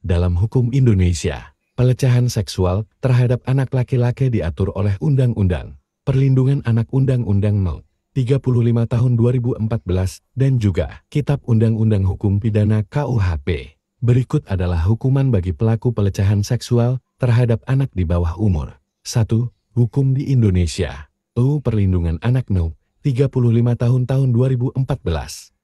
Dalam hukum Indonesia, pelecehan seksual terhadap anak laki-laki diatur oleh Undang-Undang Perlindungan Anak Undang-Undang No. 35 Tahun 2014 dan juga Kitab Undang-Undang Hukum Pidana KUHP. Berikut adalah hukuman bagi pelaku pelecehan seksual terhadap anak di bawah umur. 1. Hukum di Indonesia. UU Perlindungan Anak No. 35 Tahun 2014.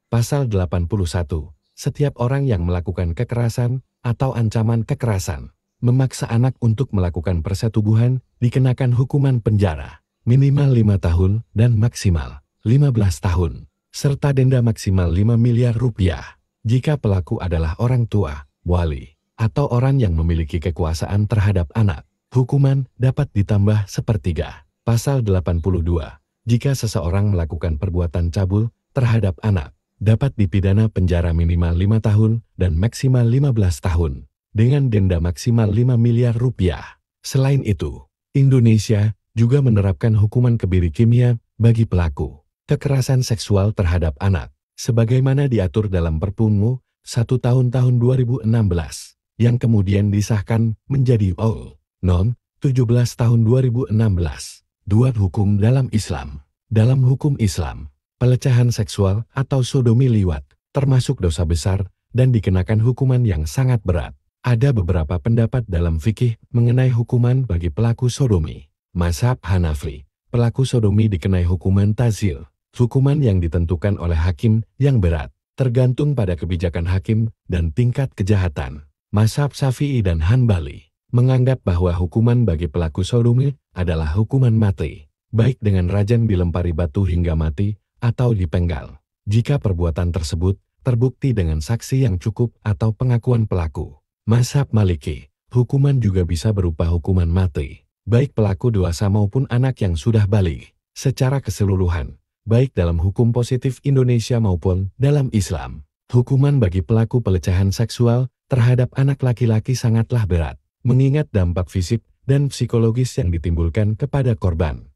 Pasal 81. Setiap orang yang melakukan kekerasan atau ancaman kekerasan, memaksa anak untuk melakukan persetubuhan, dikenakan hukuman penjara, minimal 5 tahun dan maksimal 15 tahun, serta denda maksimal 5 miliar rupiah, jika pelaku adalah orang tua, wali, atau orang yang memiliki kekuasaan terhadap anak. Hukuman dapat ditambah sepertiga. Pasal 82. Jika seseorang melakukan perbuatan cabul terhadap anak, dapat dipidana penjara minimal 5 tahun dan maksimal 15 tahun, dengan denda maksimal 5 miliar rupiah. Selain itu, Indonesia juga menerapkan hukuman kebiri kimia bagi pelaku kekerasan seksual terhadap anak, sebagaimana diatur dalam Perpu No. 1 tahun 2016, yang kemudian disahkan menjadi UU No. 17 tahun 2016. 2. Hukum dalam Islam. Dalam hukum Islam, pelecehan seksual atau sodomi liwat termasuk dosa besar dan dikenakan hukuman yang sangat berat. Ada beberapa pendapat dalam fikih mengenai hukuman bagi pelaku sodomi. Mazhab Hanafi, pelaku sodomi dikenai hukuman tazil, hukuman yang ditentukan oleh hakim yang berat, tergantung pada kebijakan hakim dan tingkat kejahatan. Mazhab Syafi'i dan Hanbali menganggap bahwa hukuman bagi pelaku sodomi adalah hukuman mati, baik dengan rajam dilempari batu hingga mati, atau dipenggal, jika perbuatan tersebut terbukti dengan saksi yang cukup atau pengakuan pelaku. Mazhab Maliki, hukuman juga bisa berupa hukuman mati, baik pelaku dewasa maupun anak yang sudah balik. Secara keseluruhan, baik dalam hukum positif Indonesia maupun dalam Islam, hukuman bagi pelaku pelecehan seksual terhadap anak laki-laki sangatlah berat, mengingat dampak fisik dan psikologis yang ditimbulkan kepada korban.